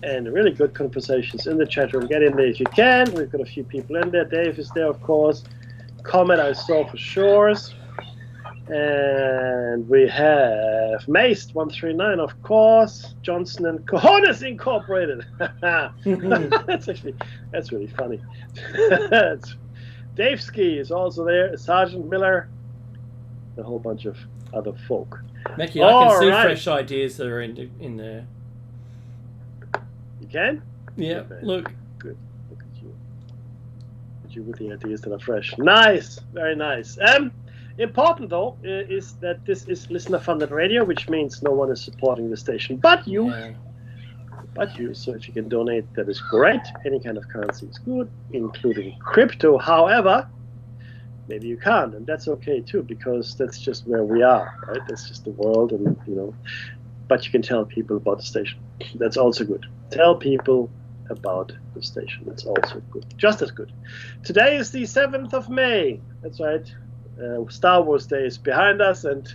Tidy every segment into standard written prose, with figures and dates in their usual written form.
and really good conversations in the chat room. Get in there if you can. We've got a few people in there. Dave is there, of course. Comet I saw for sure. And we have Maced 139, of course. Johnson and Cojones Incorporated. That's really funny. Dave Ski is also there. Sergeant Miller. A whole bunch of other folk. Mackie, I can see fresh ideas that are in there. You can? Yeah, okay. Look. Good. Look at you. Look at you with the ideas that are fresh. Nice. Very nice. Important, though, is that this is listener-funded radio, which means no one is supporting the station but you. Yeah. But you. So if you can donate, that is great. Any kind of currency is good, including crypto. However, maybe you can't, and that's okay, too, because that's just where we are, right? That's just the world, and, but you can tell people about the station. That's also good. Tell people about the station. That's also good. Just as good. Today is the 7th of May. That's right. Star Wars Day is behind us, and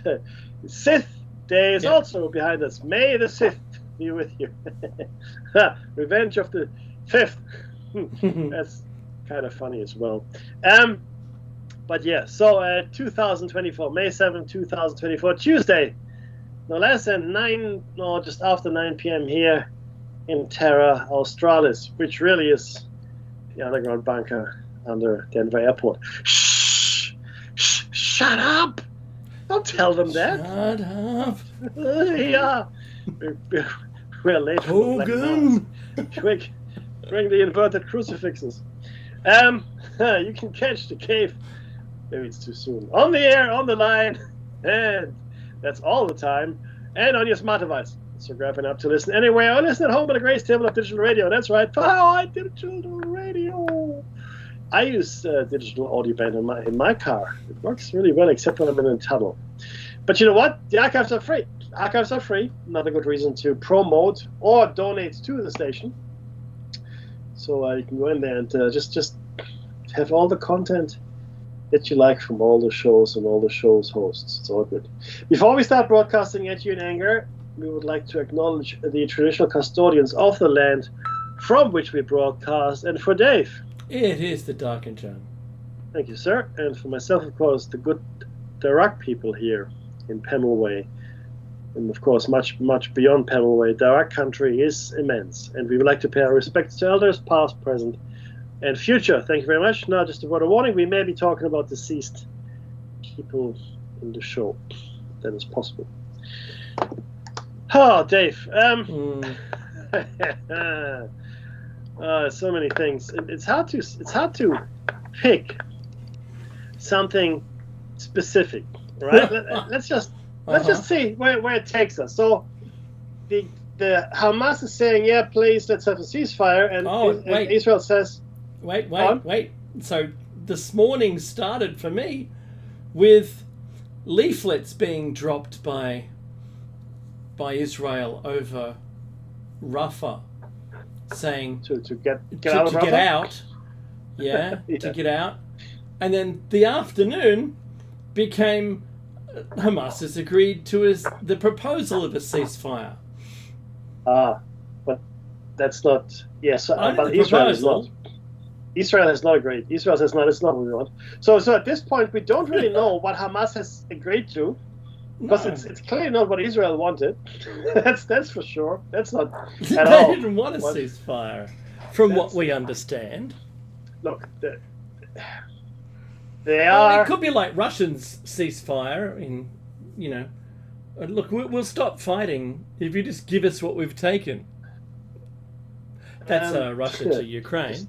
Sith Day is also behind us. May the Sith be with you. Revenge of the Fifth. That's kind of funny as well. But yeah, so 2024, May 7th, 2024, Tuesday. No less than just after 9 p.m. here in Terra Australis, which really is the underground bunker under Denver Airport. Shut up! Don't tell them that. Shut up. Yeah. We're late for the Black Mass. Quick, bring the inverted crucifixes. You can catch the cave. Maybe it's too soon. On the air, on the line, and that's all the time. And on your smart device. So grab an app to listen anywhere or listen at home at a Grace Table of Digital Radio. That's right. Digital Radio. I use digital audio band in my car. It works really well, except when I'm in a tunnel. But you know what? The archives are free. Archives are free. Another good reason to promote or donate to the station. So you can go in there and just have all the content that you like from all the shows and all the shows' hosts. It's all good. Before we start broadcasting at you in anger, we would like to acknowledge the traditional custodians of the land from which we broadcast. And for Dave, it is the Dark and John. Thank you, sir. And for myself, of course, the good Darak people here in Pemulwuy. And of course, much, much beyond Pemulwuy. Darak country is immense. And we would like to pay our respects to elders, past, present, and future. Thank you very much. Now, just a word of warning, we may be talking about deceased people in the show. That is possible. Oh, Dave. So many things. It's hard to pick something specific, right? Let's just see where it takes us. So the Hamas is saying, yeah, please, let's have a ceasefire, and Israel says, wait. So this morning started for me with leaflets being dropped by Israel over Rafah, saying to get out of Rafah? Get out, yeah. To get out, and then the afternoon became Hamas has agreed to the proposal of a ceasefire. But that's not. Yes, but the Israel is proposal. not. Israel has not agreed. Israel says no, it's not what we want. So at this point, we don't really know what Hamas has agreed to, because it's clearly not what Israel wanted. that's for sure. That's not at all. They didn't want a ceasefire, from what we understand. Look, they are. It could be like Russians' ceasefire. Look, we'll stop fighting if you just give us what we've taken. That's Russia to Ukraine.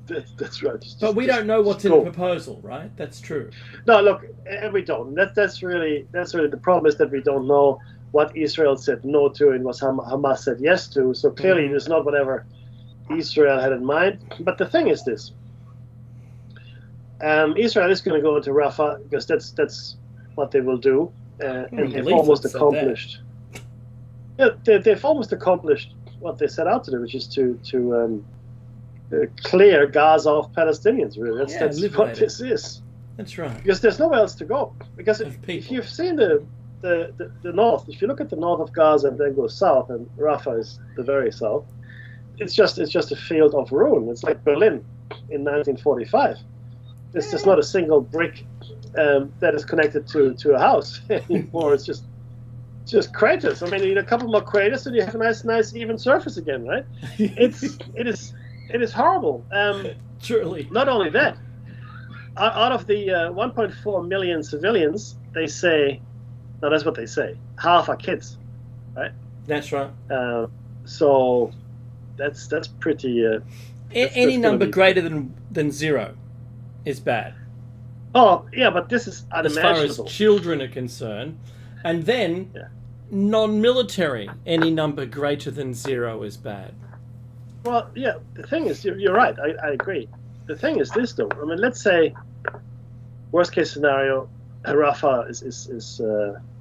That's right. But we don't know what's in the proposal, right? That's true. No, look, we don't. That's really the problem, is that we don't know what Israel said no to and what Hamas said yes to. So clearly, it's not whatever Israel had in mind. But the thing is this: Israel is going to go into Rafah because that's what they will do, and they've almost accomplished. Yeah, they've almost accomplished what they set out to do, which is to clear Gaza of Palestinians. Really, that's what this is. That's right. Because there's nowhere else to go. Because if you've seen the north, if you look at the north of Gaza and then go south, and Rafah is the very south, it's just a field of ruin. It's like Berlin in 1945. There's not a single brick that is connected to a house anymore. It's just craters. I mean, a couple more craters, and you have a nice even surface again, right? It is horrible. Truly. Not only that, out of the 1.4 million civilians, they say, no, that's what they say, half are kids, right? That's right. So that's pretty. Any number greater than 0 is bad. Oh yeah, but this is unimaginable. As far as children are concerned, and then non-military, any number greater than 0 is bad. Well, yeah. The thing is, you're right. I agree. The thing is this, though. I mean, let's say, worst case scenario, Rafah is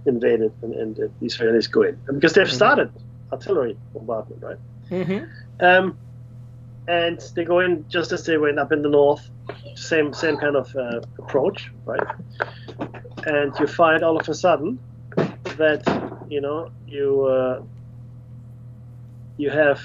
invaded and the Israelis go in, because they've started artillery bombardment, right? Mm-hmm. And they go in just as they went up in the north, same kind of approach, right? And you find all of a sudden that you have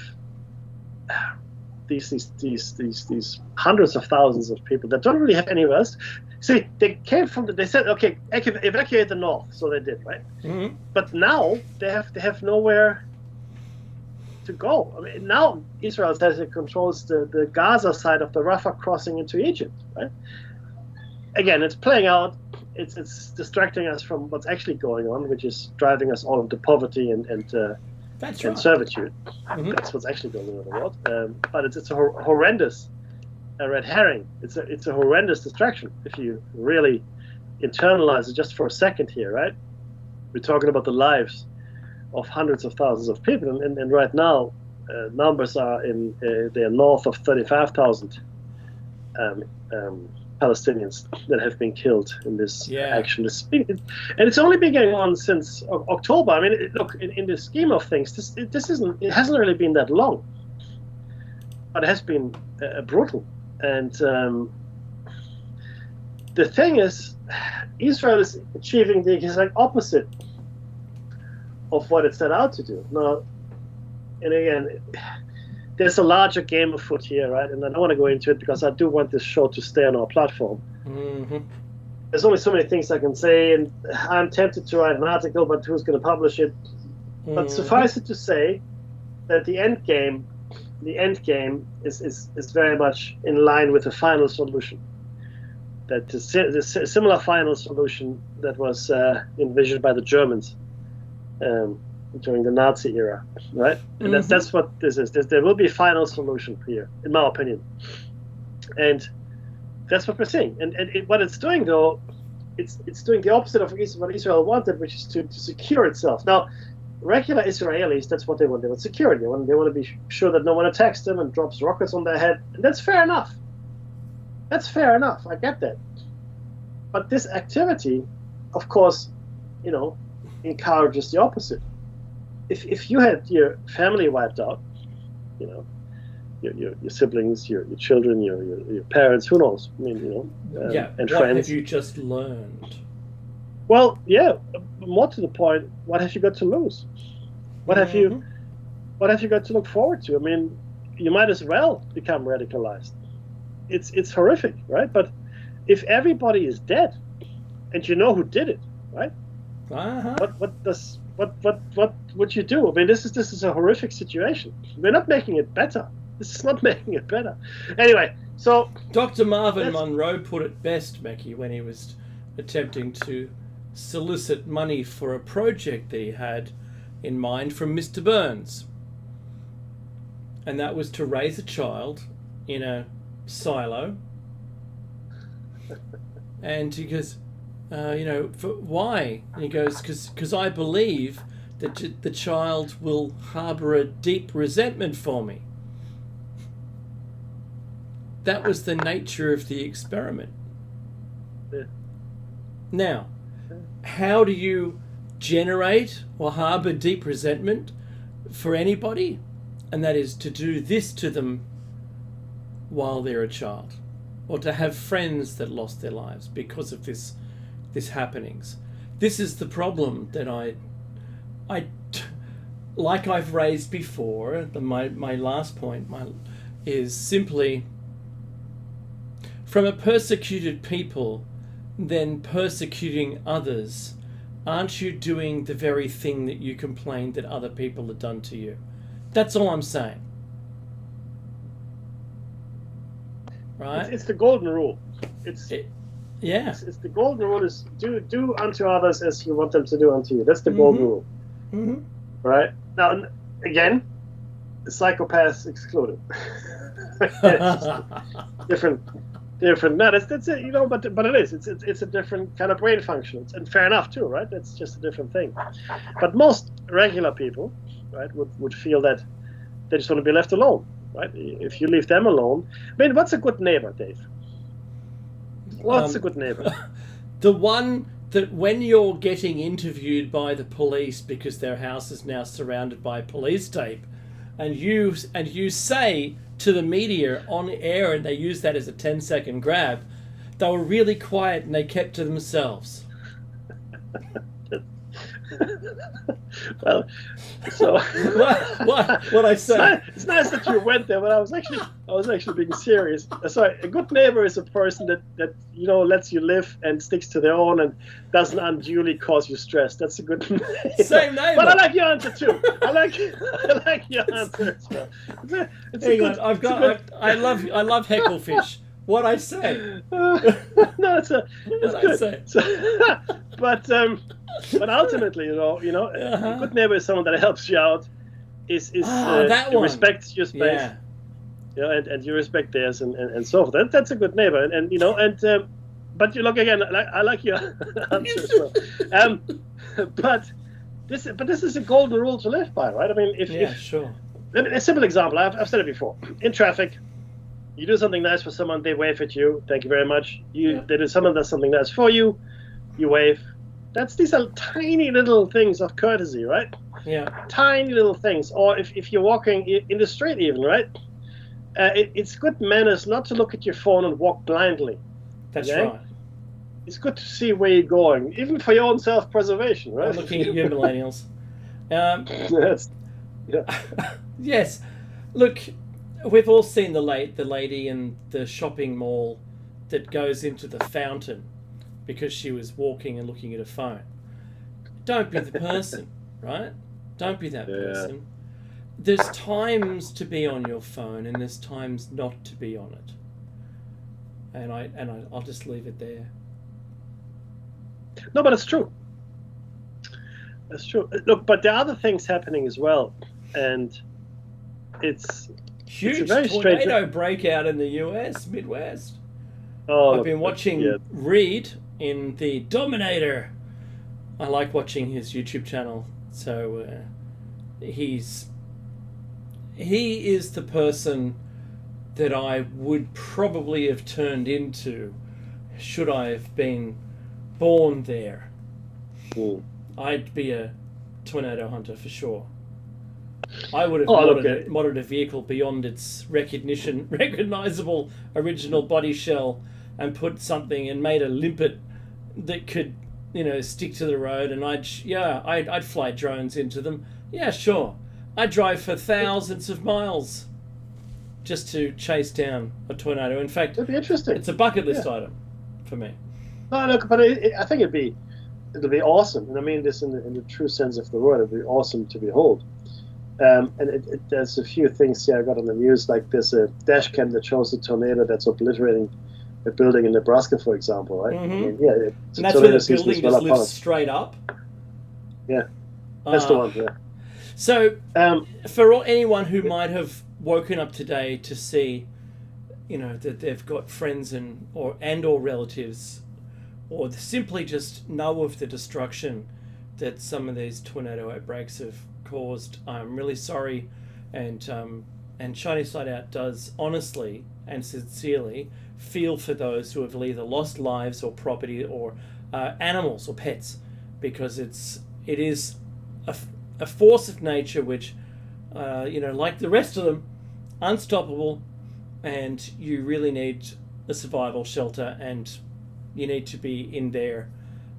these hundreds of thousands of people that don't really have anywhere else. See, they came from they said, okay, evacuate the north, so they did, right? Mm-hmm. But now they have nowhere to go. I mean, now Israel says it controls the Gaza side of the Rafah crossing into Egypt, right? Again, it's playing out. It's distracting us from what's actually going on, which is driving us all into poverty and servitude. Mm-hmm. That's what's actually going on in the world. But it's a horrendous red herring. It's a horrendous distraction if you really internalize it just for a second here, right? We're talking about the lives of hundreds of thousands of people, and right now numbers are they're north of 35,000 Palestinians that have been killed in this action. And it's only been going on since October. I mean, look, in the scheme of things, it hasn't really been that long, but it has been brutal. And the thing is, Israel is achieving the exact opposite of what it set out to do. Now, and again, there's a larger game afoot here, right? And I don't want to go into it because I do want this show to stay on our platform. Mm-hmm. There's only so many things I can say, and I'm tempted to write an article, but who's going to publish it? Mm-hmm. But suffice it to say that the end game is very much in line with the final solution. That the similar final solution that was envisioned by the Germans during the Nazi era, right? And that's what this is. There will be a final solution here, in my opinion. And that's what we're seeing. And what it's doing, though, it's doing the opposite of what Israel wanted, which is to secure itself. Now, regular Israelis, that's what they want. They want security. They want to be sure that no one attacks them and drops rockets on their head. And that's fair enough. That's fair enough. I get that. But this activity, of course, encourages the opposite. If you had your family wiped out, your siblings, your children, your parents, who knows? I mean, and what friends. Have you just learned? Well, yeah. More to the point, what have you got to lose? What have you got to look forward to? I mean, you might as well become radicalized. It's horrific, right? But if everybody is dead, and you know who did it, right? What would you do? I mean, this is a horrific situation. We're not making it better. This is not making it better. Anyway, so Dr. Marvin Monroe put it best, Mackie, when he was attempting to solicit money for a project that he had in mind from Mr. Burns. And that was to raise a child in a silo. And he goes, why? And he goes, because I believe that the child will harbour a deep resentment for me. That was the nature of the experiment. Yeah. Now, how do you generate or harbour deep resentment for anybody? And that is to do this to them while they're a child, or to have friends that lost their lives because of this happenings. This is the problem that like I've raised before, my last point is simply, from a persecuted people, then persecuting others, aren't you doing the very thing that you complained that other people had done to you? That's all I'm saying. Right? It's the golden rule. Yeah. It's the golden rule is do unto others as you want them to do unto you. That's the golden rule. Mm-hmm. Right? Now, again, psychopaths excluded. different. No, that's it. But it is. It's a different kind of brain function, and fair enough too, right? That's just a different thing. But most regular people, right, would feel that they just want to be left alone, right? If you leave them alone, I mean, what's a good neighbor, Dave? What's a good neighbor? The one that when you're getting interviewed by the police because their house is now surrounded by police tape, and you say to the media on air, and they use that as a 10-second grab, they were really quiet and they kept to themselves. Well, so what I say? It's nice that you went there, but I was actually being serious. Sorry, a good neighbor is a person that lets you live and sticks to their own and doesn't unduly cause you stress. That's a good neighbor. Same neighbor. But I like your answer too. I like your answer as well. Hang on, I love hecklefish. What I say? No, it's good. But ultimately, a good neighbor is someone that helps you out. Respects your space. Yeah. And you respect theirs and so forth. That's a good neighbor. But you look again. I like your answer as well. But this is a golden rule to live by, right? I mean, sure. A simple example. I've said it before. In traffic, you do something nice for someone, they wave at you. Thank you very much. They do someone does something nice for you, you wave. These are tiny little things of courtesy, right? Yeah. Tiny little things. Or if you're walking in the street, even, right? It's good manners not to look at your phone and walk blindly. That's right. It's good to see where you're going, even for your own self-preservation, right? I'm looking at you, millennials. Yes. Look, we've all seen the lady in the shopping mall that goes into the fountain because she was walking and looking at her phone. Don't be the person, right? Don't be that person. There's times to be on your phone and there's times not to be on it. And I'll just leave it there. No, but it's true. That's true. Look, but there are other things happening as well, and it's huge tornado breakout in the US Midwest. I've been watching Reed in the Dominator. I like watching his YouTube channel. So he is the person that I would probably have turned into should I have been born there. I'd be a tornado hunter for sure. I would have modded a vehicle beyond its recognizable original body shell and put something and made a limpet that could, stick to the road, and I'd fly drones into them. Yeah, sure. I'd drive for thousands of miles just to chase down a tornado. In fact, it'd be interesting. It's a bucket list item for me. No, look, but I think it'll be awesome, and I mean this in the true sense of the word. It'd be awesome to behold. And there's a few things here I got on the news, like there's a dash cam that shows a tornado that's obliterating a building in Nebraska, for example, right? Mm-hmm. I mean, and that's where the building just lifts straight up. Yeah, that's the one. Yeah. So, for anyone who might have woken up today to see, that they've got friends or relatives, or simply just know of the destruction that some of these tornado outbreaks have caused, I'm really sorry, and Shiny Side Out does honestly and sincerely feel for those who have either lost lives or property or animals or pets, because it is a force of nature which, like the rest of them, unstoppable, and you really need a survival shelter, and you need to be in there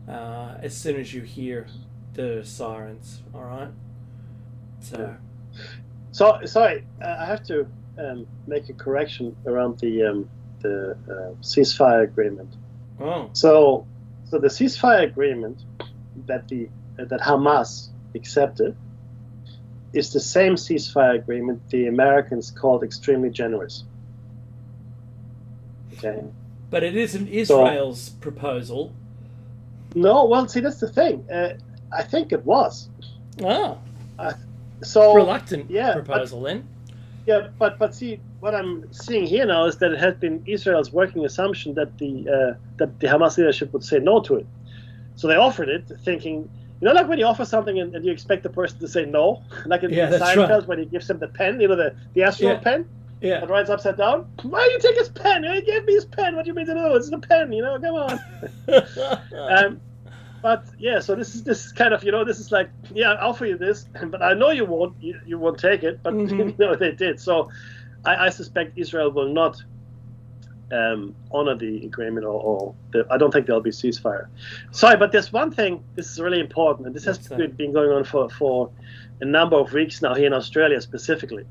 as soon as you hear the sirens. All right. So sorry, I have to make a correction around the ceasefire agreement. oh, So the ceasefire agreement that that Hamas accepted is the same ceasefire agreement the Americans called extremely generous. Okay. but it isn't Israel's proposal. No, well, see, that's the thing. I think it was. Oh, So reluctant yeah, proposal then. Yeah, but see, what I'm seeing here now is that it has been Israel's working assumption that the Hamas leadership would say no to it. So they offered it, thinking, like when you offer something and you expect the person to say no, like in Seinfeld right. when he gives him the pen, the astronaut pen. Yeah. That rides upside down. Why do you take his pen? He gave me his pen. What do you mean to do? It's the pen, come on. But yeah, so this is kind of this is like, yeah, I'll offer you this, but I know you won't take it, but they did. So I suspect Israel will not honor the agreement, I don't think there'll be ceasefire. Sorry, but there's one thing. This is really important, and this has been going on for a number of weeks now here in Australia specifically.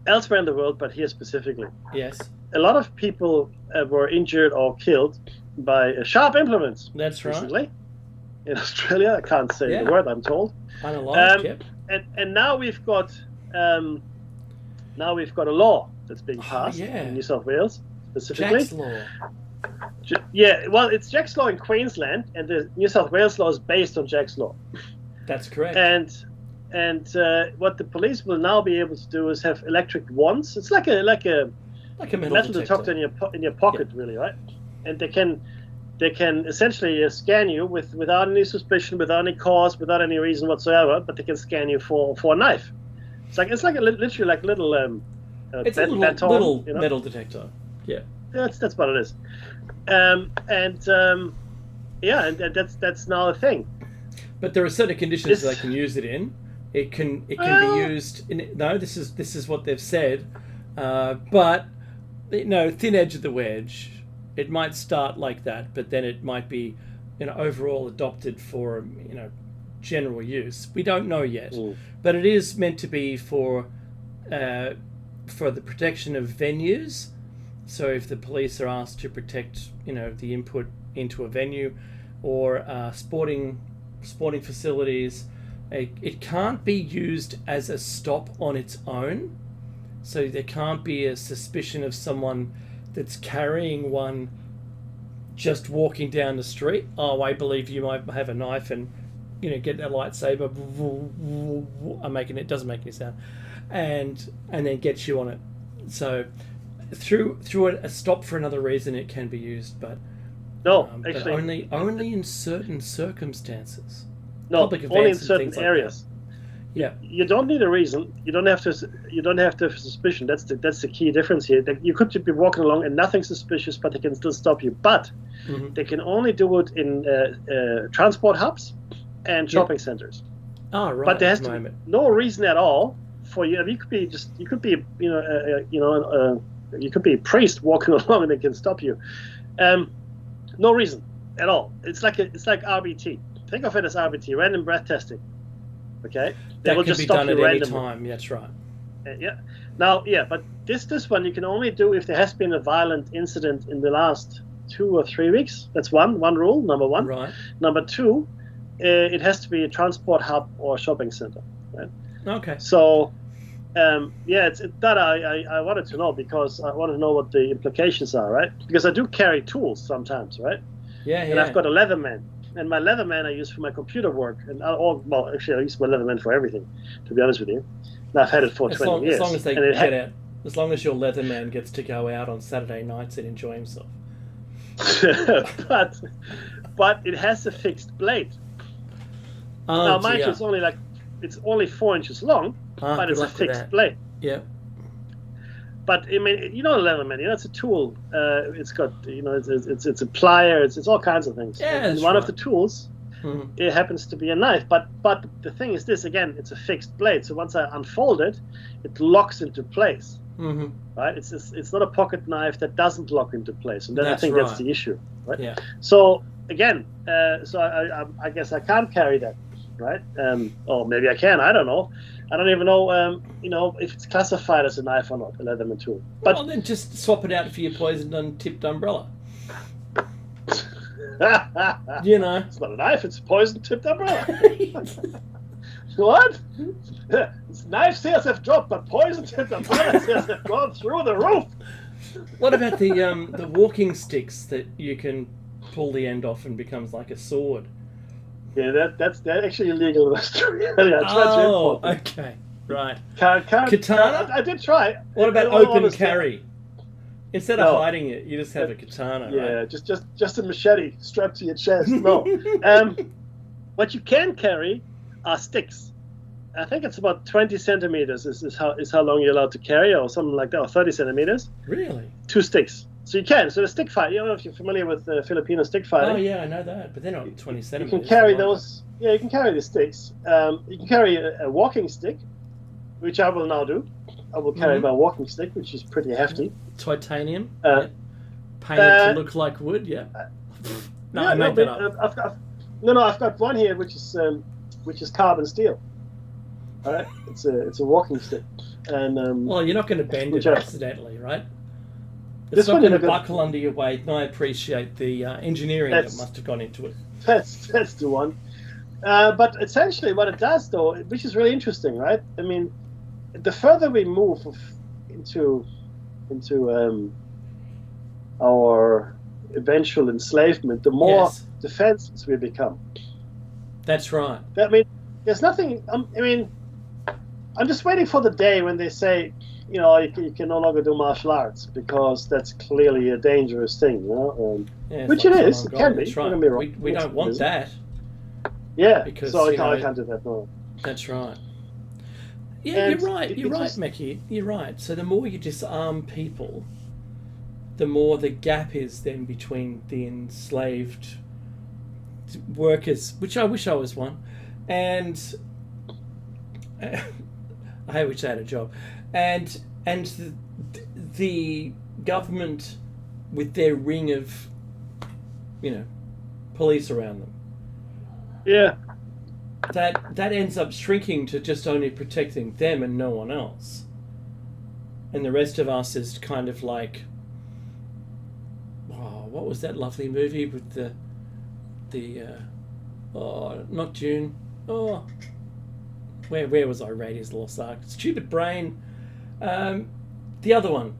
Elsewhere in the world, but here specifically. Yes. A lot of people were injured or killed by sharp implements. That's recently. right. In Australia, I can't say the word, I'm told. And now we've got a law that's being passed in New South Wales specifically. Jack's law. Yeah, well, it's Jack's law in Queensland, and the New South Wales law is based on Jack's law. That's correct. And what the police will now be able to do is have electric wands. It's like a metal detector in your pocket, really, right? And they can essentially scan you without any suspicion, without any cause, without any reason whatsoever. But they can scan you for a knife. It's like literally like little. It's a little metal detector. Yeah. That's what it is. And that's now a thing. But there are certain conditions they can use it in. It can be used in. No, this is what they've said. But thin edge of the wedge. It might start like that, but then it might be, overall adopted for, general use. We don't know yet, but it is meant to be for the protection of venues. So if the police are asked to protect, the input into a venue, or sporting facilities, it can't be used as a stop on its own. So there can't be a suspicion of someone that's carrying one just walking down the street. Oh, I believe you might have a knife and, get a lightsaber. It doesn't make any sound, and then get you on it. So through a stop for another reason, it can be used, but actually, but only in certain circumstances. No, only in certain areas. Yeah, you don't need a reason. You don't have to have suspicion. That's the key difference here. You could be walking along and nothing suspicious, but they can still stop you. But they can only do it in transport hubs and shopping centers. Oh, right. But there has to be no reason at all for you. You could be you could be a priest walking along and they can stop you. No reason at all. It's like RBT. Think of it as RBT, random breath testing. Okay, that will just be done at any time. That's right. Yeah. Now, but this one you can only do if there has been a violent incident in the last 2 or 3 weeks. That's one rule. Number one. Right. Number two, it has to be a transport hub or shopping center. Right. Okay. So, it's that I wanted to know because I want to know what the implications are, right? Because I do carry tools sometimes, right? Yeah. And I've got a Leatherman. And my Leatherman I use for my computer work, and I use my Leatherman for everything, to be honest with you. And I've had it for 20 years. As long as as long as your Leatherman gets to go out on Saturday nights and enjoy himself. but it has a fixed blade. Now, mind you, it's only 4 inches long, but it's a fixed blade. Yeah. But I mean, Leatherman, it's a tool. It's got, it's a plier. It's all kinds of things. Yeah, and one of the tools, it happens to be a knife. But the thing is this, again, it's a fixed blade. So once I unfold it, it locks into place. Mm-hmm. Right? It's not a pocket knife that doesn't lock into place, and then I think that's the issue. Right? Yeah. So again, I guess I can't carry that. right? Or maybe I can. I don't know. I don't even know. If it's classified as a knife or not, a Leatherman tool. But Well, then just swap it out for your poisoned and tipped umbrella. You know. It's not a knife. It's a poison tipped umbrella. What? Knife sales have dropped, but poison tipped umbrella sales have gone through the roof. What about the walking sticks that you can pull the end off and becomes like a sword? Yeah, that's actually illegal in Australia. Yeah, oh, okay, right. Katana? I did try. What about open carry? Instead of hiding it, you just have a katana. Yeah, right? just a machete strapped to your chest. No. What you can carry are sticks. I think it's about 20 centimeters is how long you're allowed to carry, or something like that, or 30 centimeters. Really? 2 sticks. So you can. So the stick fight, if you're familiar with Filipino stick fighting. Oh, yeah, I know that. But they're not 20 centimeters. You can carry those. Yeah, you can carry the sticks. You can carry a walking stick, which I will now do. I will carry my walking stick, which is pretty hefty. Titanium. Painted to look like wood, yeah. I made that up. I've got one here, which is carbon steel. All right, it's a walking stick, and well, you're not going to bend it accidentally, right? It's not going to buckle under your weight, and I appreciate the engineering that must have gone into it. That's the one. But essentially, what it does, though, which is really interesting, right? I mean, the further we move into our eventual enslavement, the more defenseless we become. That's right. I mean, there's nothing. I'm just waiting for the day when they say, you can no longer do martial arts because that's clearly a dangerous thing, which it is. It can be. That's right. Don't get me wrong. We don't want that. Yeah. Because so I can't do that. No. That's right. Yeah, you're right. You're right, Mackie. You're right. So the more you disarm people, the more the gap is then between the enslaved workers, which I wish I was one, and I wish I had a job, and the government with their ring of, police around them. Yeah. That ends up shrinking to just only protecting them and no one else. And the rest of us is kind of like, what was that lovely movie with the not June. Where was I? Raiders of the Lost Ark. Stupid brain. The other one,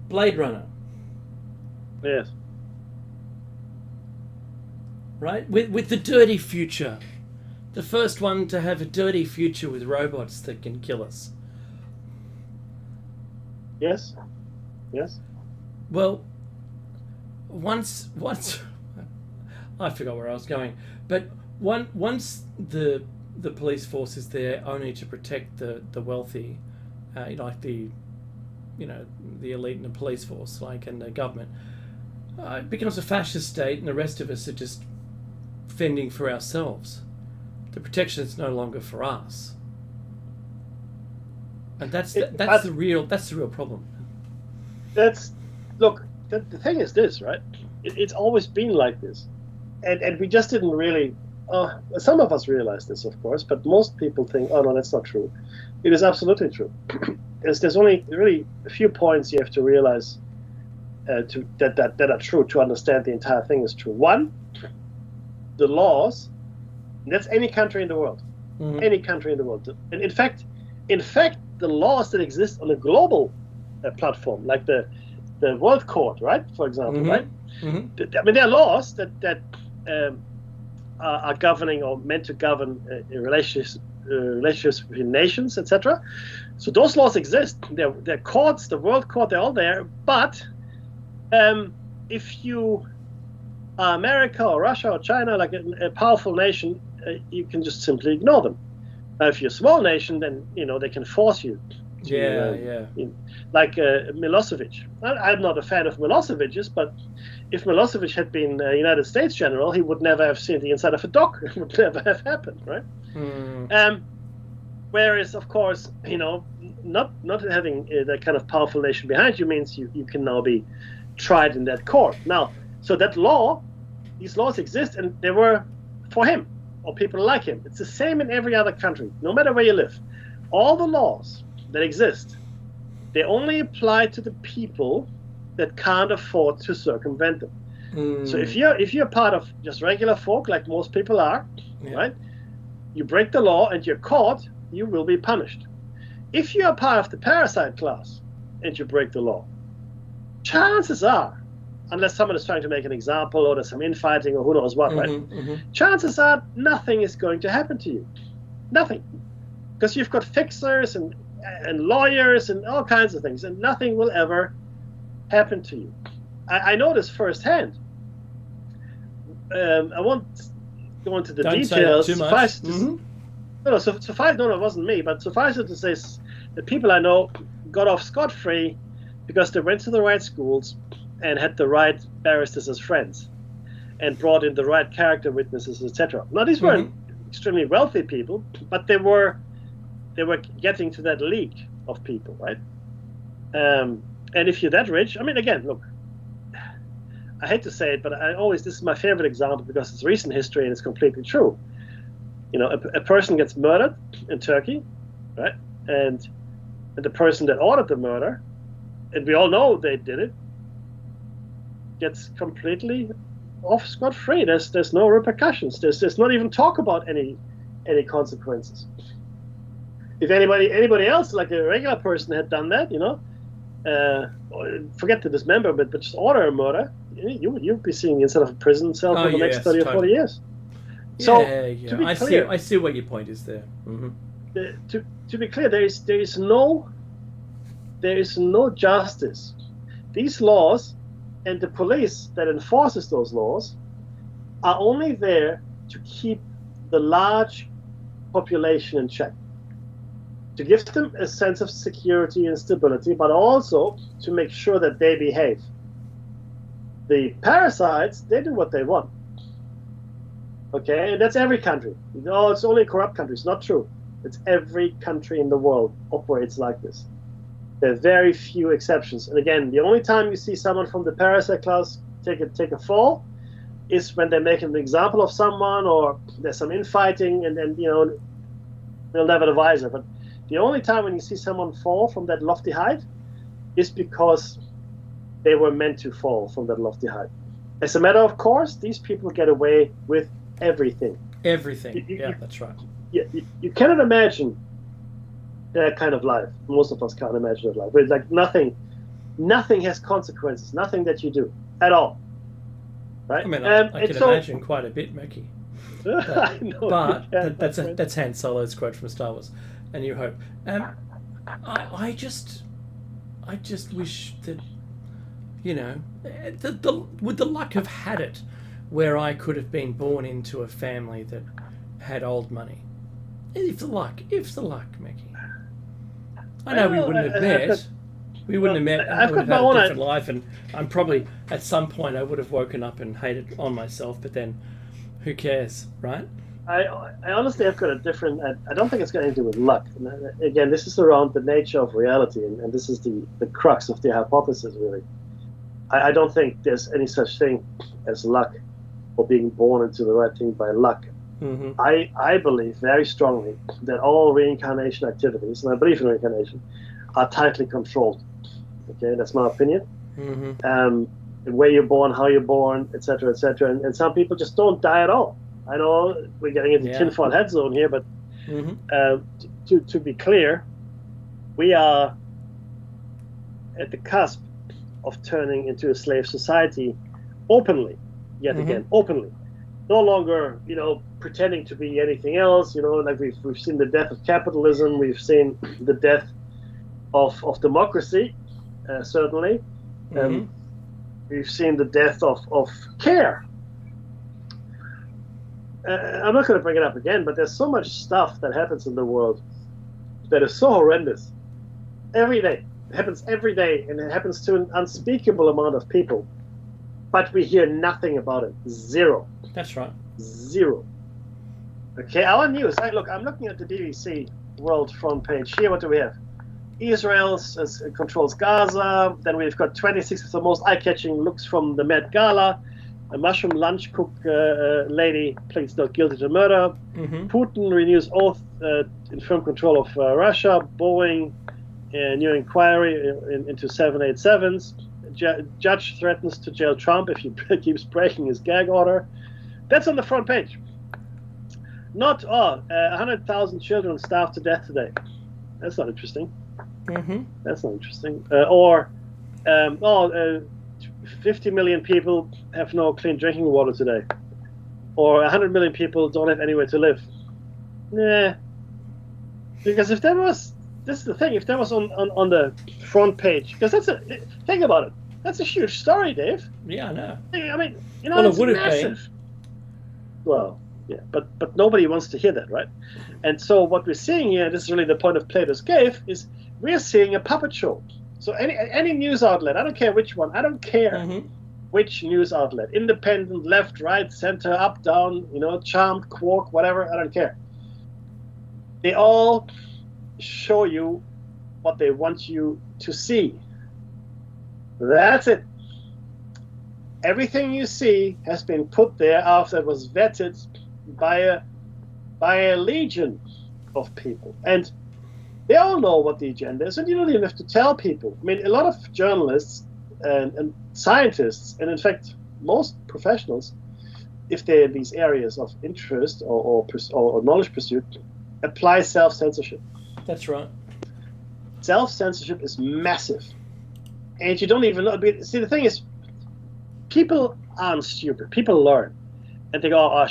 Blade Runner. Yes. Right? With the dirty future. The first one to have a dirty future with robots that can kill us. Yes. Yes. Well, once I forgot where I was going, but once the police force is there only to protect the wealthy, like the elite in the police force, and the government, it becomes a fascist state, and the rest of us are just fending for ourselves. The protection is no longer for us, and that's the real problem. The thing is this, right? It's always been like this, and we just didn't really. Some of us realize this, of course, but most people think, oh no, that's not true. It is absolutely true. There's only really a few points you have to realize that are true to understand the entire thing is true. One, the laws. That's any country in the world. Mm-hmm. Any country in the world. And in fact, the laws that exist on a global platform, like the World Court, right? For example, mm-hmm. right? Mm-hmm. I mean, there are laws that are governing or meant to govern relationships between nations, etc. So those laws exist. They're courts, the World Court, they're all there. But if you are America or Russia or China, like a powerful nation, you can just simply ignore them. Now, if you're a small nation, then they can force you. Like Milosevic. I'm not a fan of Milosevic's, but if Milosevic had been a United States general, he would never have seen the inside of a dock. It would never have happened, right? Whereas, of course, not having that kind of powerful nation behind you means you can now be tried in that court. Now, so these laws exist, and they were for him. or people like him. It's the same in every other country, no matter where you live. All the laws that exist, they only apply to the people that can't afford to circumvent them. So if you're part of just regular folk, like most people are, right? You break the law and you're caught, you will be punished. If you are part of the parasite class and you break the law, chances are, unless someone is trying to make an example or there's some infighting or who knows what, right? Chances are nothing is going to happen to you. Nothing. Because you've got fixers and lawyers and all kinds of things, and nothing will ever happen to you. I know this firsthand. I won't go into the details. Suffice it wasn't me, but suffice it to say the people I know got off scot-free because they went to the right schools and had the right barristers as friends and brought in the right character witnesses, etc. Now, these weren't extremely wealthy people, but they were getting to that league of people, right? And if you're that rich, I mean, again, look, I hate to say it, but this is my favorite example because it's recent history and it's completely true. You know, a person gets murdered in Turkey, right? And the person that ordered the murder, and we all know they did it, gets completely off scot-free. There's no repercussions. There's not even talk about any consequences. If anybody else, like a regular person, had done that, you know, forget to dismember, but just order a murder, you'd be seeing inside of a prison cell for the next 30 or 40 years. So, to be clear, I see what your point is there. To be clear, there is no justice. These laws and the police that enforces those laws are only there to keep the large population in check, to give them a sense of security and stability, but also to make sure that they behave. The parasites, they do what they want. Okay, and that's every country. No, it's only corrupt countries. Not true. It's every country in the world operates like this. There are very few exceptions. And again, the only time you see someone from the parasite class take a fall is when they make an example of someone or there's some infighting and then, you know, they'll never advise her. But the only time when you see someone fall from that lofty height is because they were meant to fall from that lofty height. As a matter of course, these people get away with everything. Everything. That's right. You cannot imagine that kind of life. Most of us can't imagine that life. It's like nothing has consequences. Nothing that you do at all. Right? I mean, I can imagine quite a bit, Mackie. I know, but that's Han Solo's quote from Star Wars: "A New Hope." I just wish that, you know, would the luck have had it where I could have been born into a family that had old money. If the luck, Mackie. I know we wouldn't have met. We wouldn't have met. I would have had a different life, and I'm probably at some point I would have woken up and hated on myself. But then, who cares, right? I honestly have got a different. I don't think it's got anything to do with luck. Again, this is around the nature of reality, and this is the crux of the hypothesis, really. I don't think there's any such thing as luck or being born into the right thing by luck. Mm-hmm. I believe very strongly that all reincarnation activities, and I believe in reincarnation, are tightly controlled. Okay, that's my opinion. Mm-hmm. Where you're born, how you're born, etc., etc. And some people just don't die at all. I know we're getting into tinfoil head zone here, but to be clear, we are at the cusp of turning into a slave society openly, yet again, openly. No longer, you know, pretending to be anything else. You know, like we've seen the death of capitalism, we've seen the death of democracy, certainly. We've seen the death of care. I'm not going to bring it up again, but there's so much stuff that happens in the world that is so horrendous. Every day. It happens every day, and it happens to an unspeakable amount of people. But we hear nothing about it. Zero. That's right. Zero. Okay, our news. I'm looking at the BBC World front page here. What do we have? Israel controls Gaza. Then we've got 26 of the most eye-catching looks from the Met Gala. A mushroom lunch cook lady pleads not guilty to murder. Mm-hmm. Putin renews oath in firm control of Russia. Boeing, new inquiry into 787s. Judge threatens to jail Trump if he keeps breaking his gag order. That's on the front page. Not 100,000 children starved to death today. That's not interesting. Mm-hmm. That's not interesting. 50 million people have no clean drinking water today. Or 100 million people don't have anywhere to live. Nah. Because if that was, this is the thing, if that was on the front page, because think about it. That's a huge story, Dave. Yeah, I know. I mean, Well, it's it would have massive. been. Well, yeah, but nobody wants to hear that, right? And so what we're seeing here, this is really the point of Plato's Cave, is we're seeing a puppet show. So any news outlet, I don't care which one, I don't care Mm-hmm. which news outlet, independent, left, right, center, up, down, Charmed, Quark, whatever, I don't care. They all show you what they want you to see. That's it. Everything you see has been put there after it was vetted by a legion of people. And they all know what the agenda is, and you don't even have to tell people. I mean, a lot of journalists and scientists, and in fact, most professionals, if they're in these areas of interest or knowledge pursuit, apply self-censorship. That's right. Self-censorship is massive. And you don't even know. See, the thing is, people aren't stupid. People learn. And they go, I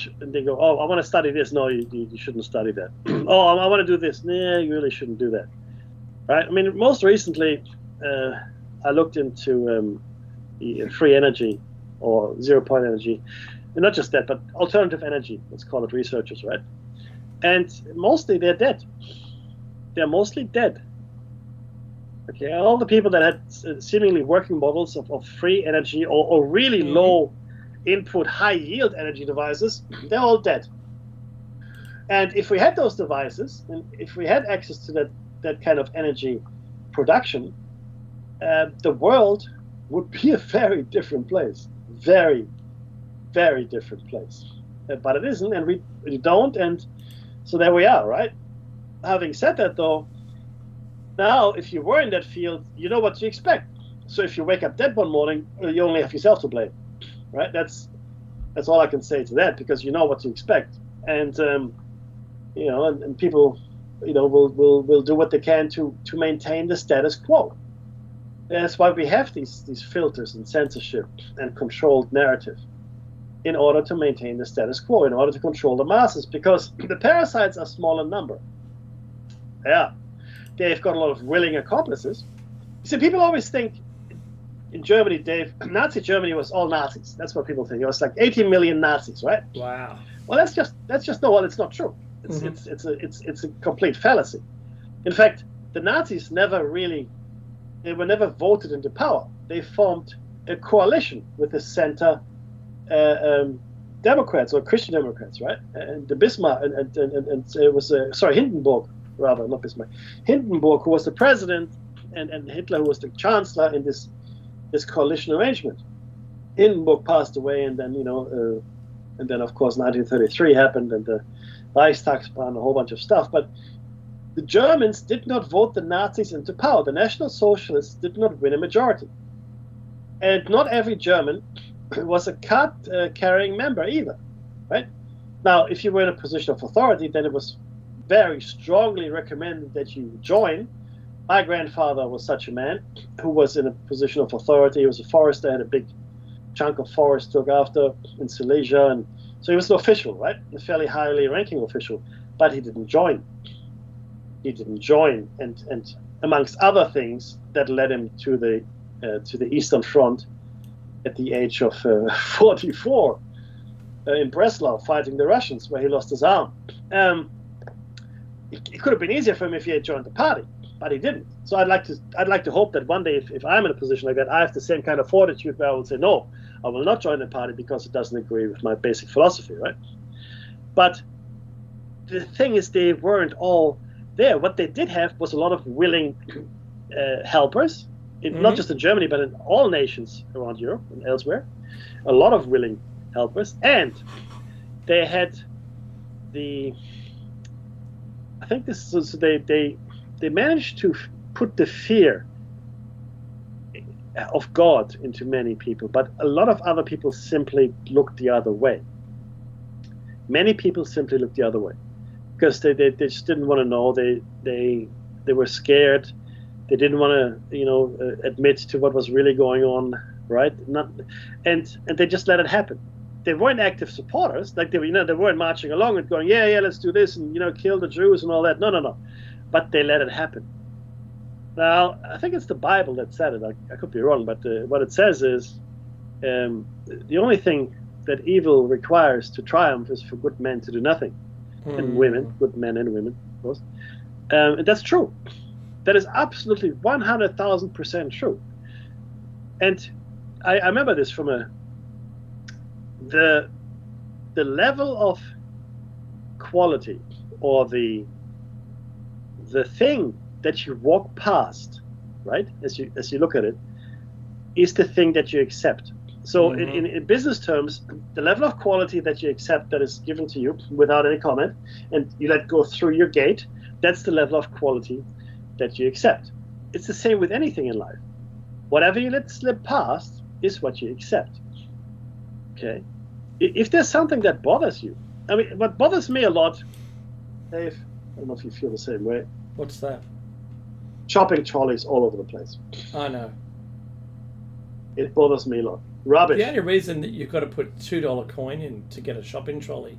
want to study this. No, you shouldn't study that. Oh, I want to do this. Nah, you really shouldn't do that. Right? I mean, most recently, I looked into the free energy or zero-point energy. And not just that, but alternative energy. Let's call it researchers, right? And mostly they're dead. They're mostly dead. Okay, all the people that had seemingly working models of free energy or really low input, high yield energy devices, they're all dead. And if we had those devices, and if we had access to that kind of energy production, the world would be a very different place. Very, very different place. But it isn't, and we don't, and so there we are, right? Having said that, though, now if you were in that field, you know what to expect. So if you wake up dead one morning, you only have yourself to blame, right? That's all I can say to that, because you know what to expect, and and people, will do what they can to maintain the status quo. That's why we have these filters and censorship and controlled narrative, in order to maintain the status quo, in order to control the masses, because the parasites are small in number. Yeah, they've got a lot of willing accomplices. You see, people always think in Germany, Dave, Nazi Germany was all Nazis. That's what people think. It was like 18 million Nazis, right? Wow. Well, that's just it's not true. It's a complete fallacy. In fact, the Nazis they were never voted into power. They formed a coalition with the center Democrats or Christian Democrats, right? And the Bismarck and it was Hindenburg, rather, not Bismarck. Hindenburg, who was the president, and Hitler, who was the chancellor in this coalition arrangement. Hindenburg passed away, and then of course 1933 happened, and the Reichstagsbrand, and a whole bunch of stuff. But the Germans did not vote the Nazis into power. The National Socialists did not win a majority, and not every German was a card-carrying member either, right? Now, if you were in a position of authority, then it was very strongly recommended that you join. My grandfather was such a man who was in a position of authority. He was a forester, had a big chunk of forest to look after in Silesia, and so he was an official, right? A fairly highly ranking official, but he didn't join. He didn't join, and amongst other things, that led him to the Eastern Front at the age of 44 in Breslau, fighting the Russians, where he lost his arm. It could have been easier for him if he had joined the party, but he didn't. So I'd like to hope that one day, if I'm in a position like that, I have the same kind of fortitude where I will say, no, I will not join the party because it doesn't agree with my basic philosophy, right? But the thing is, they weren't all there. What they did have was a lot of willing helpers, not just in Germany, but in all nations around Europe and elsewhere. A lot of willing helpers, and they had I think this is they managed to put the fear of God into many people, but a lot of other people simply looked the other way. Many people simply looked the other way because they just didn't want to know. They were scared. They didn't want to admit to what was really going on, right? And they just let it happen. They weren't active supporters, like they weren't marching along and going, yeah, let's do this and kill the Jews and all that. No. But they let it happen. Now, I think it's the Bible that said it. I could be wrong, but what it says is the only thing that evil requires to triumph is for good men to do nothing, and women, good men and women, of course. And that's true. That is absolutely 100,000% true. And I remember this from the level of quality, or the thing that you walk past, right, as you look at it, is the thing that you accept. So in business terms, the level of quality that you accept that is given to you without any comment, and you let go through your gate, that's the level of quality that you accept. It's the same with anything in life. Whatever you let slip past is what you accept. Okay? If there's something that bothers you, I mean, what bothers me a lot, Dave, I don't know if you feel the same way. What's that? Shopping trolleys all over the place. I know. It bothers me a lot. Rubbish. The only reason that you've got to put $2 coin in to get a shopping trolley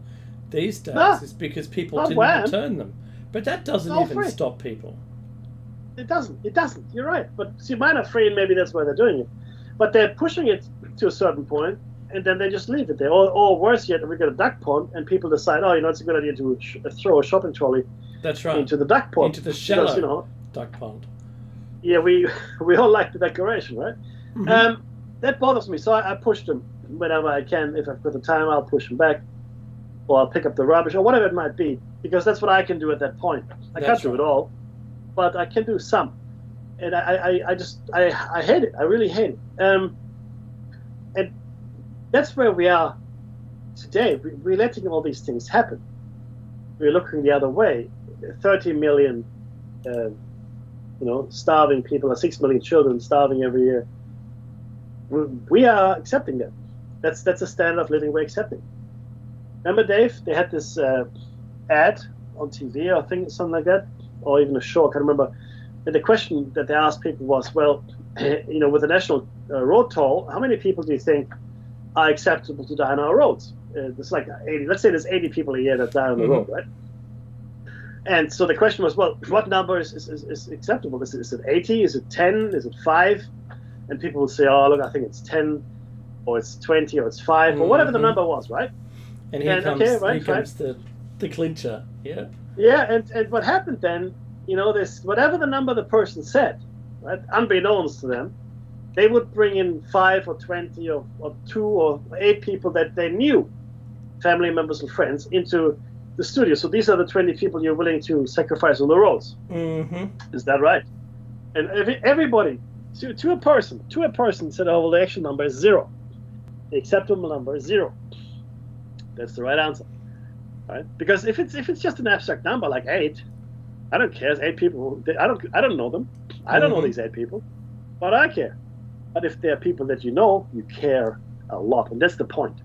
these days is because people didn't return them. But that doesn't even stop people. It doesn't. You're right. But see, mine are free, and maybe that's why they're doing it. But they're pushing it to a certain point, and then they just leave it there. Or worse yet, we get a duck pond, and people decide, it's a good idea to throw a shopping trolley. That's right. Into the duck pond. Into the shallow duck pond. Yeah, we all like the decoration, right? Mm-hmm. That bothers me, so I push them whenever I can. If I've got the time, I'll push them back, or I'll pick up the rubbish, or whatever it might be, because that's what I can do at that point. I can't do it all, but I can do some, and I hate it. I really hate it. And that's where we are today. We're letting all these things happen. We're looking the other way. 30 million, starving people, or 6 million children starving every year. We are accepting that. That's a standard of living we're accepting. Remember, Dave? They had this ad on TV, I think, something like that, or even a show. I can't remember. And the question that they asked people was, well, with the national road toll, how many people do you think are acceptable to die on our roads? There's like 80. Let's say there's 80 people a year that die on the road, right? And so the question was, well, what number is acceptable? Is it 80? Is it 10? Is it 5? And people will say, look, I think it's 10, or it's 20, or it's 5, or whatever the number was, right? And here comes the clincher, yeah. Yeah, and what happened then, this whatever the number the person said, right, unbeknownst to them, they would bring in 5 or 20 or 2 or 8 people that they knew, family members and friends, into the studio. So these are the 20 people you're willing to sacrifice on the roads. Mm-hmm. Is that right? And everybody, to a person said, well, the actual number is 0. The acceptable number is 0. That's the right answer, right? Because if it's just an abstract number like 8, I don't care. It's 8 people. I don't know them. I don't know these 8 people, but I care. But if they're people that you care a lot, and that's the point.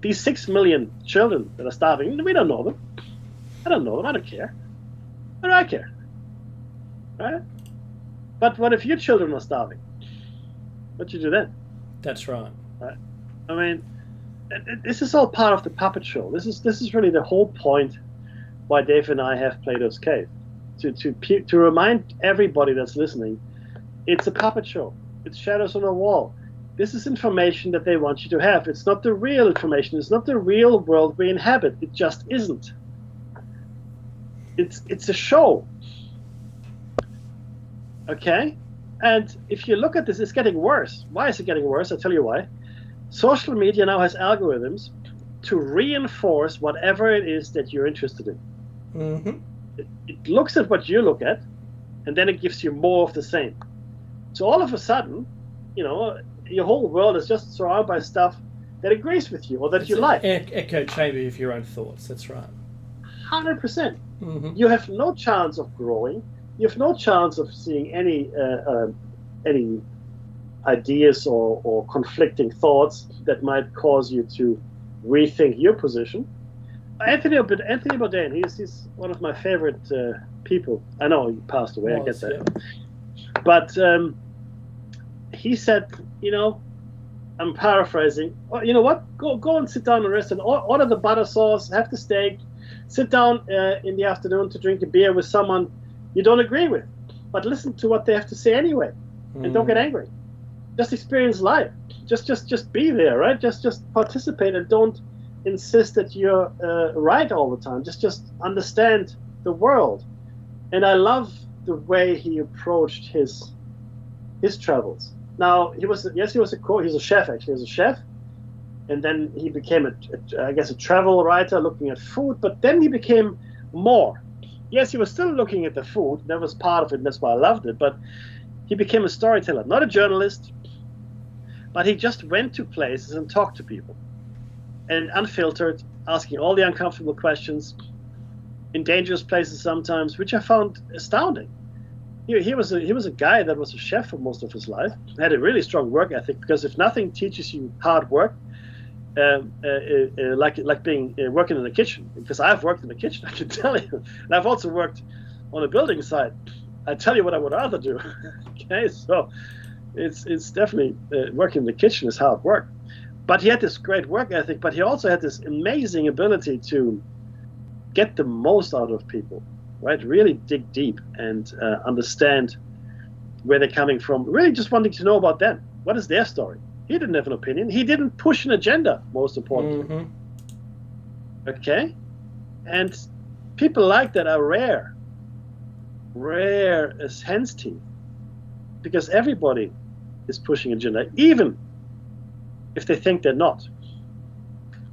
These 6 million children that are starving, we don't know them. I don't know them. I don't care. But I care, right? But what if your children are starving? What do you do then? That's right. Right. I mean, this is all part of the puppet show. This is really the whole point why Dave and I have Platos Cave, to remind everybody that's listening, it's a puppet show. It's shadows on a wall. This is information that they want you to have. It's not the real information. It's not the real world we inhabit. It just isn't. It's a show. Okay? And if you look at this, it's getting worse. Why is it getting worse? I'll tell you why. Social media now has algorithms to reinforce whatever it is that you're interested in. Mm-hmm. It looks at what you look at, and then it gives you more of the same. So all of a sudden, your whole world is just surrounded by stuff that agrees with you or that you like. Echo chamber of your own thoughts. That's right. 100%. Mm-hmm. You have no chance of growing. You have no chance of seeing any ideas or conflicting thoughts that might cause you to rethink your position. Anthony Bourdain, he's one of my favorite people. I know he passed away, I get that. Yeah. But he said, I'm paraphrasing, you know what? Go and sit down and rest and order the butter sauce, have the steak, sit down in the afternoon to drink a beer with someone you don't agree with. But listen to what they have to say anyway. And don't get angry. Just experience life. Just be there, right? Just participate and don't insist that you're right all the time. Just understand the world. And I love the way he approached his travels. Now he was a cook. He's a chef actually. He was a chef, and then he became a travel writer looking at food. But then he became more. Yes, he was still looking at the food. That was part of it. And that's why I loved it. But he became a storyteller, not a journalist. But he just went to places and talked to people, and unfiltered, asking all the uncomfortable questions, in dangerous places sometimes, which I found astounding. He was a guy that was a chef for most of his life, had a really strong work ethic, because if nothing teaches you hard work, like being working in the kitchen, because I've worked in the kitchen, I can tell you, and I've also worked on a building site. I tell you what I would rather do. Okay, so it's definitely working in the kitchen is hard work. But he had this great work ethic, but he also had this amazing ability to get the most out of people, right? Really dig deep and understand where they're coming from, really just wanting to know about them. What is their story? He didn't have an opinion. He didn't push an agenda, most importantly. Mm-hmm. Okay? And people like that are rare as hen's teeth, because everybody is pushing agenda, even if they think they're not,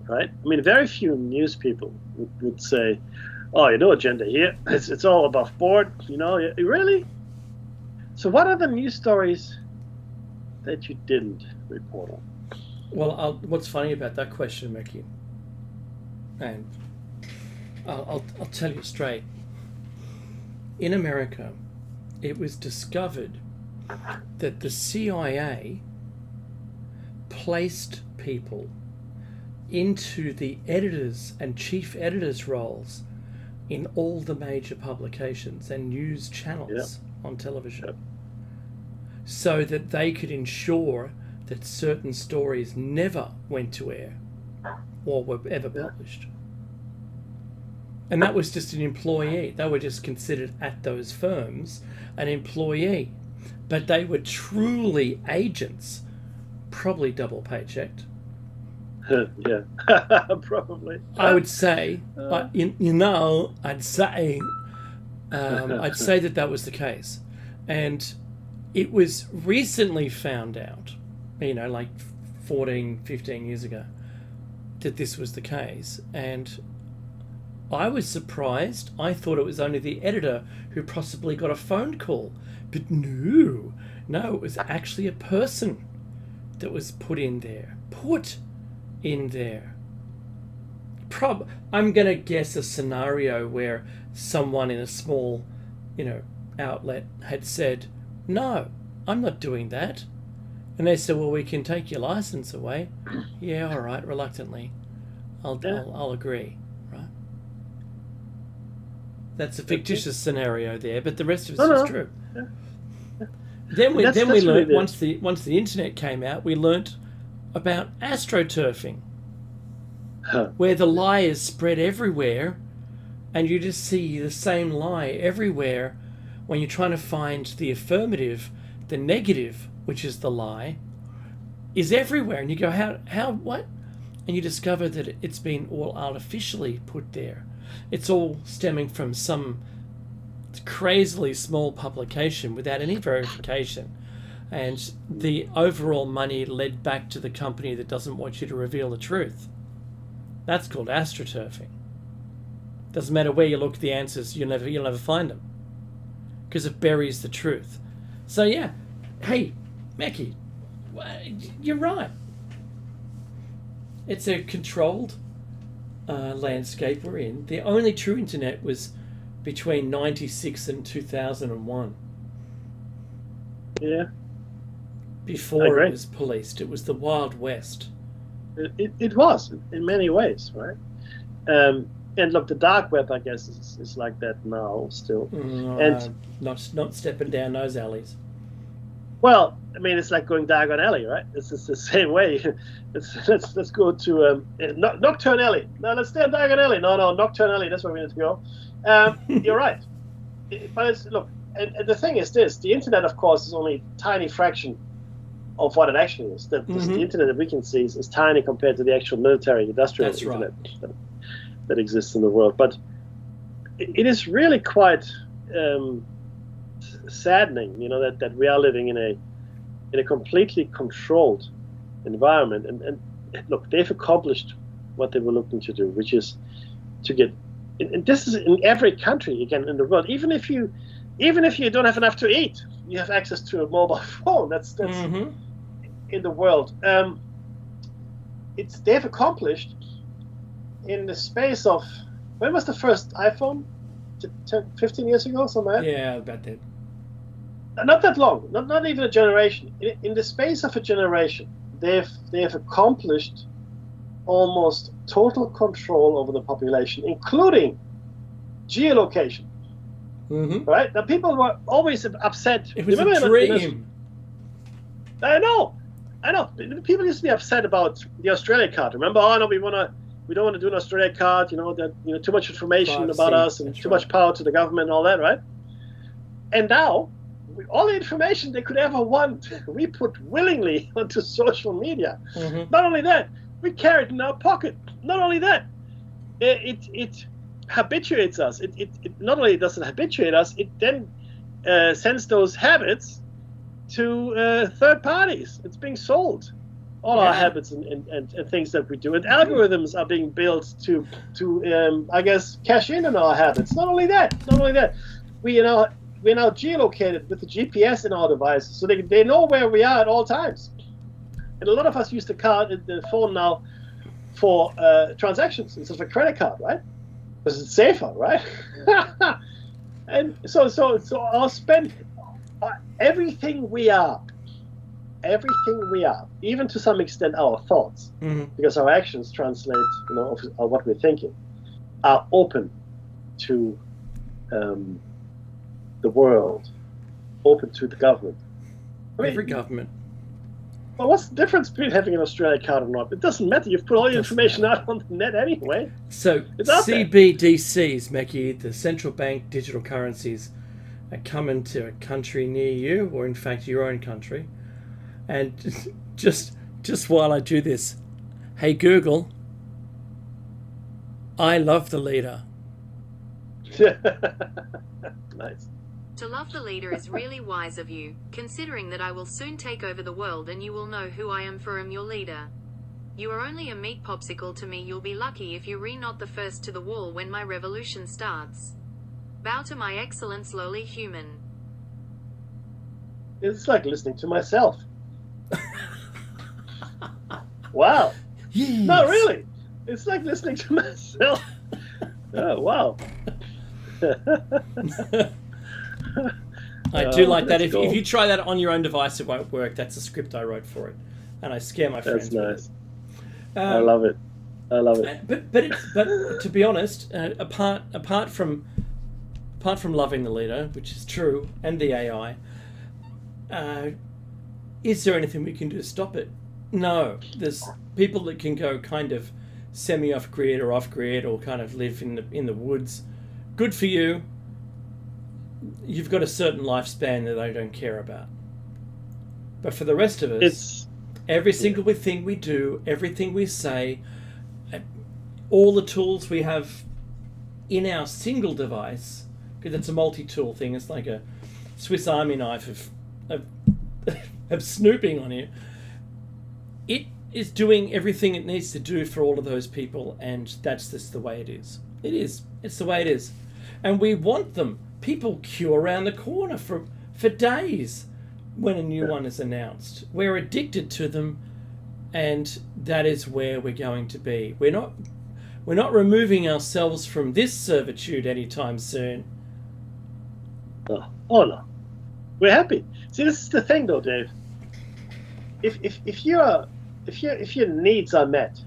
right? I mean, very few news people would say, oh, no agenda here. It's all above board, really? So what are the news stories that you didn't report on? Well, what's funny about that question, Mickey, and I'll tell you straight. In America, it was discovered that the CIA placed people into the editors and chief editors roles in all the major publications and news channels on television, so that they could ensure that certain stories never went to air or were ever published. And that was just an employee. They were just considered at those firms an employee. But they were truly agents, probably double paychecked. Yeah, probably. I would say, I'd say that was the case. And it was recently found out, like 14, 15 years ago, that this was the case. And I was surprised. I thought it was only the editor who possibly got a phone call. But no, it was actually a person that was put in there. I'm going to guess a scenario where someone in a small, outlet had said, no, I'm not doing that. And they said, well, we can take your license away. Yeah, all right, reluctantly. I'll agree, right? That's a fictitious scenario there, but the rest of it is true. Yeah. Then we learned, once the internet came out, we learnt about astroturfing, where the lie is spread everywhere, and you just see the same lie everywhere. When you're trying to find the affirmative, the negative, which is the lie, is everywhere, and you go, how, what? And you discover that it's been all artificially put there. It's all stemming from some crazily small publication without any verification, and the overall money led back to the company that doesn't want you to reveal the truth. That's called astroturfing. Doesn't matter where you look, the answers you'll never find them, because it buries the truth. So yeah, Hey, Mackie, you're right. It's a controlled landscape we're in. The only true internet was between 96 and 2001. Yeah. Before it was policed. It was the Wild West. It was, in many ways, right? And look, the dark web, I guess, is like that now still. And not stepping down those alleys. Well, I mean, it's like going Diagon Alley, right? It's just the same way. Let's go to Nocturne Alley. No, let's stay on Diagon Alley. No, Nocturne Alley. That's where we need to go. You're right. But look, and the thing is this: the internet, of course, is only a tiny fraction of what it actually is. The internet that we can see is tiny compared to the actual military industrial internet that exists in the world. But it is really quite saddening, that we are living in a completely controlled environment. And look, they've accomplished what they were looking to do, which is to get. And this is in every country again in the world. Even if you don't have enough to eat, you have access to a mobile phone. That's in the world. They've accomplished in the space of, when was the first iPhone? 15 years ago, something like that? Yeah, about that. Not that long. Not even a generation. In the space of a generation, they've accomplished almost total control over the population, including geolocation. Right? Now, people were always upset. It was a dream. I know. People used to be upset about the Australia card. Remember? Oh no, we don't want to do an Australia card. Too much information about us and too much power to the government and all that, right? And now, all the information they could ever want, we put willingly onto social media. Not only that, we carry it in our pocket. Not only that, it habituates us. It not only does it habituate us, it then sends those habits to third parties. It's being sold. All our habits and things that we do. And algorithms are being built to I guess, cash in on our habits. Not only that, we're now geolocated with the GPS in our devices, so they know where we are at all times. And a lot of us use the phone now for transactions instead of a credit card, right? Because it's safer, right? And so our spend, everything we are, even to some extent our thoughts, because our actions translate, of what we're thinking, are open to the world, open to the government. Every government. Well, what's the difference between having an Australia card or not? It doesn't matter. You've put all your information out on the net anyway. So CBDCs, Mackie, the central bank digital currencies, are coming to a country near you, or in fact your own country. And just while I do this, hey Google, I love the leader. Nice. To love the leader is really wise of you, considering that I will soon take over the world and you will know who I am for your leader. You are only a meat popsicle to me. You'll be lucky if you re-not the first to the wall when my revolution starts. Bow to my excellence, lowly human. It's like listening to myself. Wow. Yes. No, really. It's like listening to myself. Oh, wow. I do like that. If you try that on your own device, it won't work. That's a script I wrote for it, and I scare my friends. That's nice. With it. I love it. But to be honest, apart from loving the leader, which is true, and the AI, is there anything we can do to stop it? No. There's people that can go kind of semi off grid or kind of live in the woods. Good for you. You've got a certain lifespan that I don't care about. But for the rest of us, every single thing we do, everything we say, all the tools we have in our single device, because it's a multi-tool thing, it's like a Swiss Army knife of snooping on you. It is doing everything it needs to do for all of those people, and that's just the way it is. It is. It's the way it is. And we want them. People queue around the corner for days when a new one is announced. We're addicted to them, and that is where we're going to be. We're not removing ourselves from this servitude anytime soon. Oh no, we're happy. See, this is the thing, though, Dave. If your needs are met,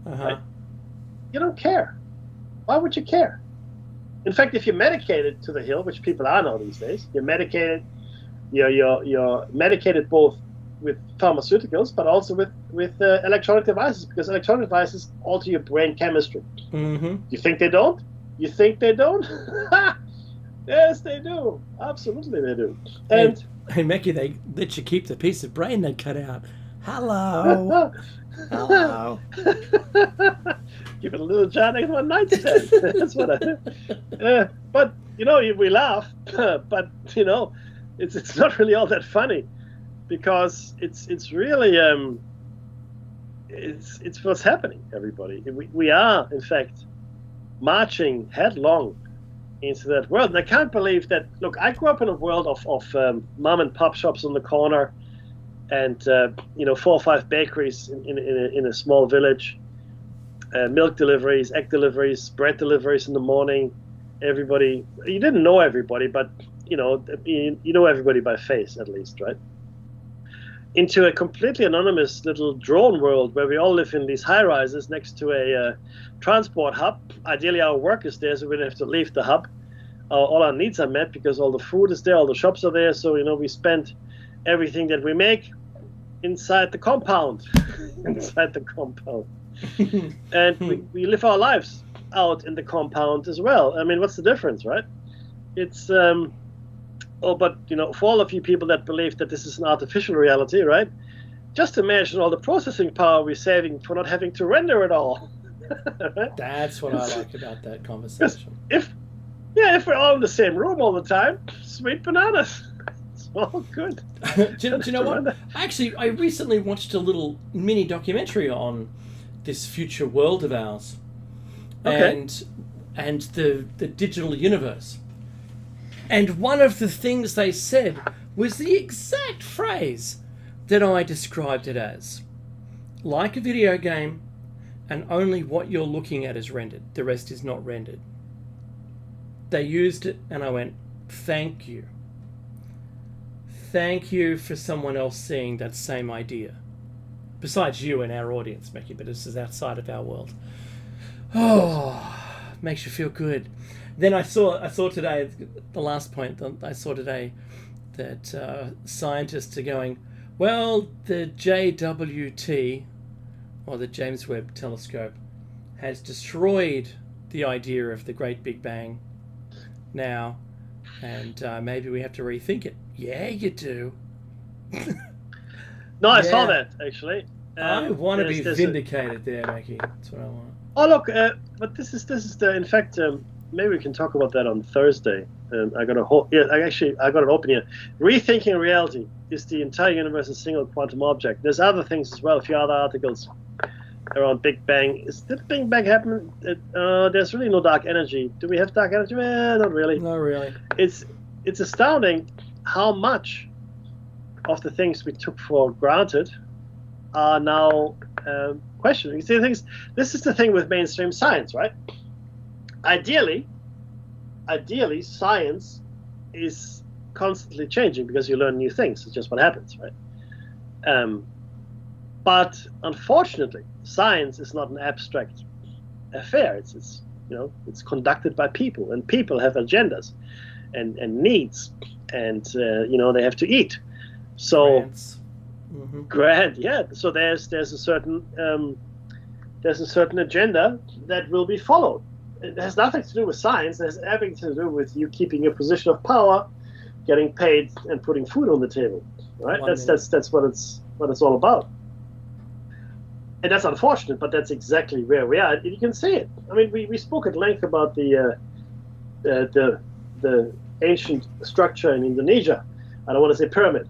right, you don't care. Why would you care? In fact, if you're medicated to the hill, which people are now these days, you're medicated. You're medicated both with pharmaceuticals, but also with electronic devices, because electronic devices alter your brain chemistry. Mm-hmm. You think they don't? You think they don't? Yes, they do. Absolutely, they do. And hey, Mackie, they let you keep the piece of brain they cut out. Hello. Hello. Give it a little John X one nightstand. That's what I do. But we laugh, but it's not really all that funny, because it's really it's what's happening, everybody. We are, in fact, marching headlong into that world. And I can't believe that. Look, I grew up in a world of mom and pop shops on the corner, and 4 or 5 bakeries in a small village, milk deliveries, egg deliveries, bread deliveries in the morning. Everybody, you didn't know everybody, but you know everybody by face, at least, right? Into a completely anonymous little drone world where we all live in these high rises next to a transport hub. Ideally, our work is there, so we don't have to leave the hub. All our needs are met because all the food is there, all the shops are there. So we spend everything that we make inside the compound, inside the compound, and we live our lives out in the compound as well. I mean, what's the difference, right? It's but for all of you people that believe that this is an artificial reality, right? Just imagine all the processing power we're saving for not having to render it all. Right? That's what I like about that conversation. If we're all in the same room all the time, sweet bananas. It's all good. do you know what? Actually, I recently watched a little mini documentary on this future world of ours, and the digital universe. And one of the things they said was the exact phrase that I described it as. Like a video game, and only what you're looking at is rendered. The rest is not rendered. They used it, and I went, thank you. Thank you for someone else seeing that same idea. Besides you and our audience, Mickey, but this is outside of our world. Oh, makes you feel good. Then I saw today, the last point, I saw today that scientists are going, well, the JWT, or the James Webb Telescope, has destroyed the idea of the Great Big Bang now, and maybe we have to rethink it. Yeah, you do. No, I saw that, actually. I want to be vindicated there, Mackie. That's what I want. Oh, look, but this is the, in fact, maybe we can talk about that on Thursday. I got it open here. Rethinking reality is the entire universe a single quantum object. There's other things as well, a few other articles around Big Bang. Is the Big Bang happen? There's really no dark energy. Do we have dark energy? Not really. Not really. It's astounding how much of the things we took for granted are now questioned. You see, this is the thing with mainstream science, right? Ideally, science is constantly changing because you learn new things. It's just what happens, right? But unfortunately, science is not an abstract affair. It's conducted by people, and people have agendas and needs, and they have to eat. So grand, yeah. So there's a certain agenda that will be followed. It has nothing to do with science. It has everything to do with you keeping your position of power, getting paid, and putting food on the table. Right? That's what it's all about. And that's unfortunate, but that's exactly where we are. You can see it. I mean, we spoke at length about the ancient structure in Indonesia. I don't want to say pyramid,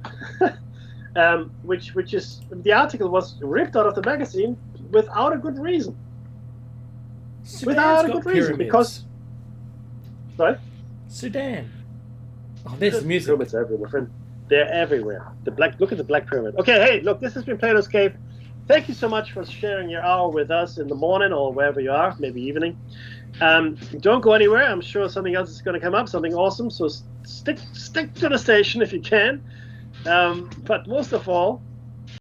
which is, the article was ripped out of the magazine without a good reason. Without a good reason, because. Sorry? Sudan. Oh, there's music. Pyramids everywhere, my friend. They're everywhere. Look at the Black Pyramid. Okay, hey, look, this has been Plato's Cave. Thank you so much for sharing your hour with us in the morning or wherever you are, maybe evening. Don't go anywhere. I'm sure something else is going to come up, something awesome. So stick to the station if you can. But most of all,